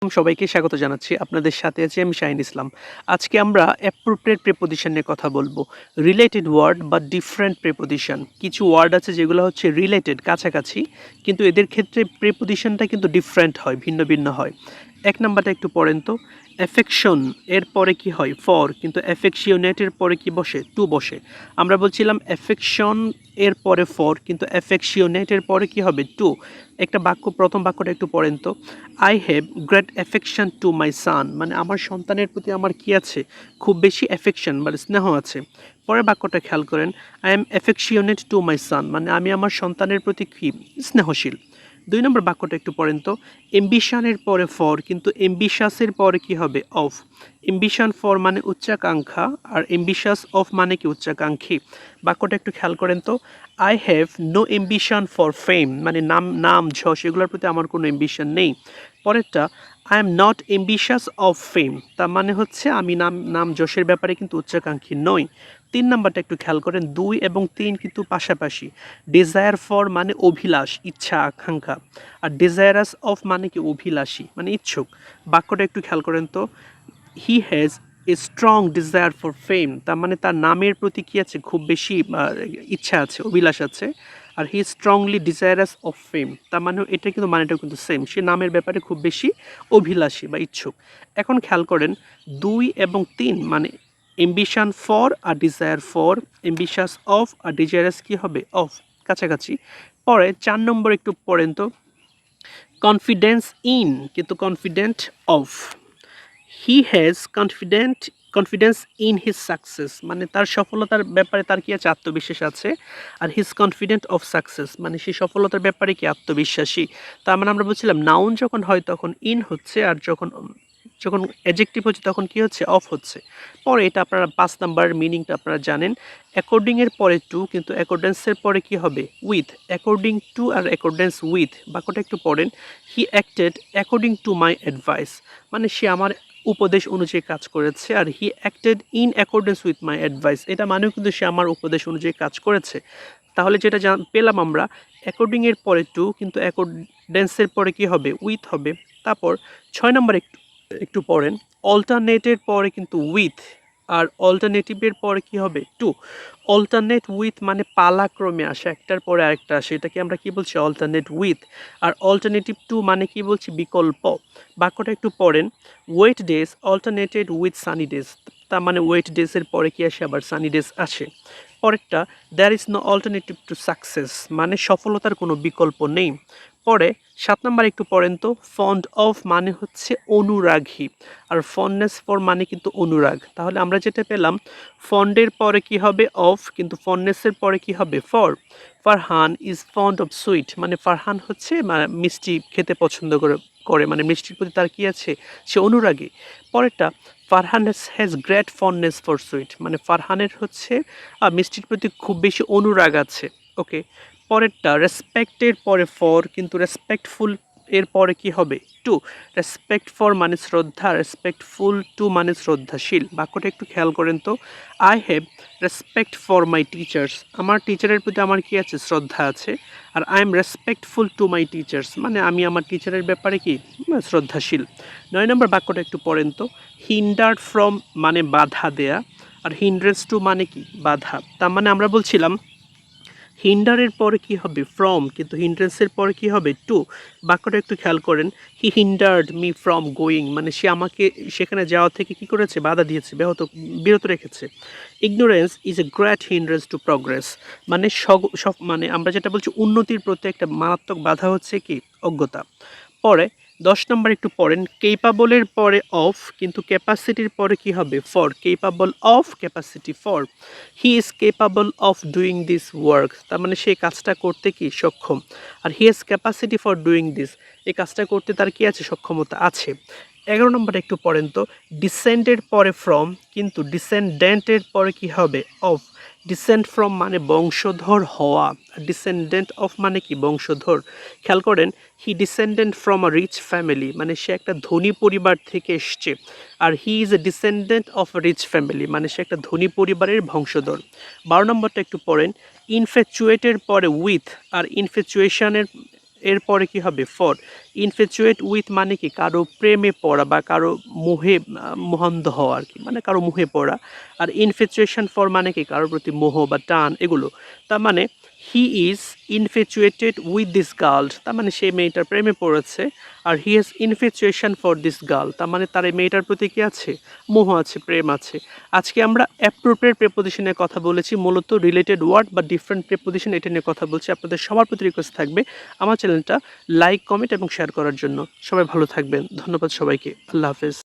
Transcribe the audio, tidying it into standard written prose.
সবাইকে স্বাগত জানাচ্ছি। আপনাদের সাথে আছি আমি শাহিন ইসলাম। আজকে আমরা অ্যাপ্রোপ্রিয়েট প্রিপোজিশন নিয়ে কথা বলবো। রিলেটেড ওয়ার্ড বা ডিফারেন্ট প্রিপোজিশন। কিছু ওয়ার্ড আছে যেগুলো হচ্ছে রিলেটেড, কাছাকাছি, কিন্তু এদের ক্ষেত্রে প্রিপোজিশনটা কিন্তু ডিফারেন্ট হয়, ভিন্ন ভিন্ন হয়। এক নাম্বারটা একটু পড়েন তো। অ্যাফেকশন এর পরে কি হয়? ফর, কিন্তু অ্যাফেকশিওনেটের পরে কি বসে? টু বসে। আমরা বলছিলাম অ্যাফেকশন এর পরে ফর, কিন্তু অ্যাফেকশিওনেটের পরে কি হবে? টু। একটা বাক্য, প্রথম বাক্যটা একটু পড়েন তো। I have great affection to my son, মানে আমার সন্তানের প্রতি আমার কি আছে? খুব বেশি অ্যাফেকশন মানে স্নেহ আছে। পরের বাক্যটা খেয়াল করেন। I am অ্যাফেকশিওনেট two my son, মানে আমি আমার সন্তানের প্রতি কি? স্নেহশীল। দুই নম্বর বাক্যটা একটু পড়েন তো। এম্বিশনের পরে ফর, কিন্তু এম্বিশাসের পরে কি হবে? অফ। এম্বিশন ফর মানে উচ্চাকাঙ্ক্ষা, আর এম্বিশাস অফ মানে কি? উচ্চাকাঙ্ক্ষী। বাক্যটা একটু খেয়াল করেন তো। I have no ambition for fame, মানে নাম যশ এগুলোর প্রতি আমার কোনো এম্বিশন নেই। পরেরটা, I am not ambitious of fame, তার মানে হচ্ছে আমি নাম যশের ব্যাপারে কিন্তু উচ্চাকাঙ্ক্ষী নই। তিন নাম্বারটা একটু খেয়াল করেন। 2 এবং 3 কিন্তু পাশাপাশি। ডিজায়ার ফর মানে অভিলাষ, ইচ্ছা, আকাঙ্ক্ষা, আর ডিজায়ারাস অফ মানে কি? অভিলাষী, মানে ইচ্ছুক। বাক্যটা একটু খেয়াল করেন তো। He has a strong desire for ফেম, তার মানে তার নামের প্রতি কি আছে? খুব বেশি ইচ্ছা আছে, অভিলাষ আছে। আর হি স্ট্রংলি ডিজায়ারাস অফ ফেম, তার মানে এটা কিন্তু মানেটা কিন্তু সেম, সে নামের ব্যাপারে খুব বেশি অভিলাষী বা ইচ্ছুক। এখন খেয়াল করেন 2 এবং 3 মানে এম্বিশন ফর আর ডিজায়ার ফর, এম্বিশাস অফ আর ডিজায়ারাস কি হবে? অফ, কাছাকাছি। পরে 4 নম্বর একটু পড়েন তো। কনফিডেন্স ইন, কিন্তু confident of. He has confidence in his success, মানে তার সফলতার ব্যাপারে তার কি আছে? আত্মবিশ্বাস আছে। আর হিজ কনফিডেন্ট অফ সাকসেস মানে সে সফলতার ব্যাপারে কি? আত্মবিশ্বাসী। তার মানে আমরা বলছিলাম নাউন যখন হয় তখন ইন হচ্ছে, আর যখন যখন অ্যাডজেক্টিভ হচ্ছে তখন কি হচ্ছে? অফ হচ্ছে। পরে এটা আপনারা 5 নাম্বার মিনিংটা আপনারা জানেন। অ্যাকর্ডিং এর পরে টু, কিন্তু অ্যাকর্ডেন্সের পরে কি হবে? উইথ। অ্যাকর্ডিং টু আর অ্যাকর্ডেন্স উইথ, বাক্যটা একটু পড়েন। He acted according to my advice, মানে সে আমার উপদেশ অনুযায়ী কাজ করেছে। আর he acted in accordance with my advice, এটা মানেও কিন্তু সে আমার উপদেশ অনুযায়ী কাজ করেছে। তাহলে যেটা পেলাম আমরা, অ্যাকর্ডিং এর পরে টু, কিন্তু অ্যাকর্ডেন্সের পরে কি হবে? উইথ হবে। তারপর 6 নম্বর একটু একটু পড়েন। অল্টারনেটের পরে কিন্তু উইথ, আর অল্টারনেটিভের পরে কি হবে? টু। অল্টারনেট উইথ মানে পালাক্রমে আসে, একটার পরে আরেকটা আসে, এটাকে আমরা কি বলছি? Alternate with. আর অল্টারনেটিভ টু মানে কি বলছি? বিকল্প। বাক্যটা একটু পড়েন। Wet days alternated with sunny days, তার মানে ওয়েট ডেজের পরে কি আসে? আবার সানি ডেজ আসে। পরেরটা, there is no alternative to success, মানে সফলতার কোনো বিকল্প নেই। পরে 7 নাম্বার একটু পড়েন তো। ফন্ড অফ মানে হচ্ছে অনুরাগী, আর ফন্ডনেস ফর মানে কিন্তু অনুরাগ। তাহলে আমরা যেটা পেলাম, ফন্ডের পরে কি হবে? অফ, কিন্তু ফন্ডনেসের পরে কি হবে? For. Farhan is fond of sweet, মানে ফারহান হচ্ছে মিষ্টি খেতে পছন্দ করে, মানে মিষ্টির প্রতি তার কি আছে? সে অনুরাগী। পরেরটা, Farhan has great fondness for sweet, মানে ফারহানের হচ্ছে মিষ্টির প্রতি খুব বেশি অনুরাগ আছে। ওকে। পরেরটা, রেসপেক্টের পরে ফর, কিন্তু রেসপেক্টফুল এর পরে কি হবে? টু। রেসপেক্ট ফর মানে শ্রদ্ধা, রেসপেক্টফুল টু মানে শ্রদ্ধাশীল। বাক্যটা একটু খেয়াল করেন তো। I have respect for my teachers, আমার টিচারের প্রতি আমার কি আছে? শ্রদ্ধা আছে। আর I am respectful to my teachers, মানে আমি আমার টিচারের ব্যাপারে কি? শ্রদ্ধাশীল। 9 নম্বর বাক্যটা একটু পড়েন তো। হিন্ডার্ড ফ্রম মানে বাধা দেয়া, আর হিন্ড্রেন্স টু মানে কি? বাধা। তার মানে আমরা বলছিলাম হিন্ডারের পরে কি হবে? ফ্রম, কিন্তু হিন্ড্রেন্সের পরে কি হবে? টু। বাক্যটা একটু খেয়াল করেন। হি হিন্ডার্ড মি ফ্রম গোয়িং, মানে সে আমাকে সেখানে যাওয়া থেকে কি করেছে? বাধা দিয়েছে, বিরত রেখেছে। Ignorance is a great hindrance two progress, মানে সব মানে আমরা যেটা বলছি উন্নতির প্রতি একটা মারাত্মক বাধা হচ্ছে কি? অজ্ঞতা। পরে 10 নম্বর একটু পড়েন। কেপাবলের পরে অফ, কিন্তু ক্যাপাসিটির পরে কি হবে? For. Capable of, capacity for. He is capable of doing this work, তার মানে সেই কাজটা করতে কি? সক্ষম। আর he has capacity for doing this, এই কাজটা করতে তার কি আছে? সক্ষমতা আছে। 11 নম্বর একটু পড়েন তো। ডিসেন্ডের পরে ফ্রম, কিন্তু ডিসেন্ডেন্টের পরে কি হবে? অফ। ডিসেন্ড ফ্রম মানে বংশধর হওয়া, আর ডিসেন্ডেন্ট অফ মানে কি? বংশধর। খেয়াল করেন, he descendant from a rich family, মানে সে একটা ধনী পরিবার থেকে এসছে। আর he is a descendant of a rich family, মানে সে একটা ধনী পরিবারের বংশধর। 12 নম্বরটা একটু পড়েন। ইনফ্যাচুয়েটের পরে উইথ, আর ইনফ্যাচুয়েশনের এরপরে কি হবে ফর। ইনফ্যাচুয়েট উইথ মানে কি কারো প্রেমে পড়া বা কারো মোহে মোহান্ধ হওয়া আর কি, মানে কারো মোহে পড়া। আর ইনফ্যাচুয়েশন ফর মানে কি কারোর প্রতি মোহ বা টান এগুলো। তার মানে he is infatuated with this girl, তার মানে সেই মেয়েটার প্রেমে পড়েছে। আর he has infatuation for this girl, তার মানে তার এই মেয়েটার প্রতি কি আছে, মোহ আছে, প্রেম আছে। আজকে আমরা অ্যাপ্রোপ্রিয়েট প্রিপোজিশনের কথা বলেছি, মূলত রিলেটেড ওয়ার্ড বা ডিফারেন্ট প্রিপোজিশন এটা নিয়ে কথা বলছি। আপনাদের সবার প্রতি রিকোয়েস্ট থাকবে আমার চ্যানেলটা লাইক, কমেন্ট এবং শেয়ার করার জন্য। সবাই ভালো থাকবেন, ধন্যবাদ সবাইকে, আল্লাহ হাফেজ।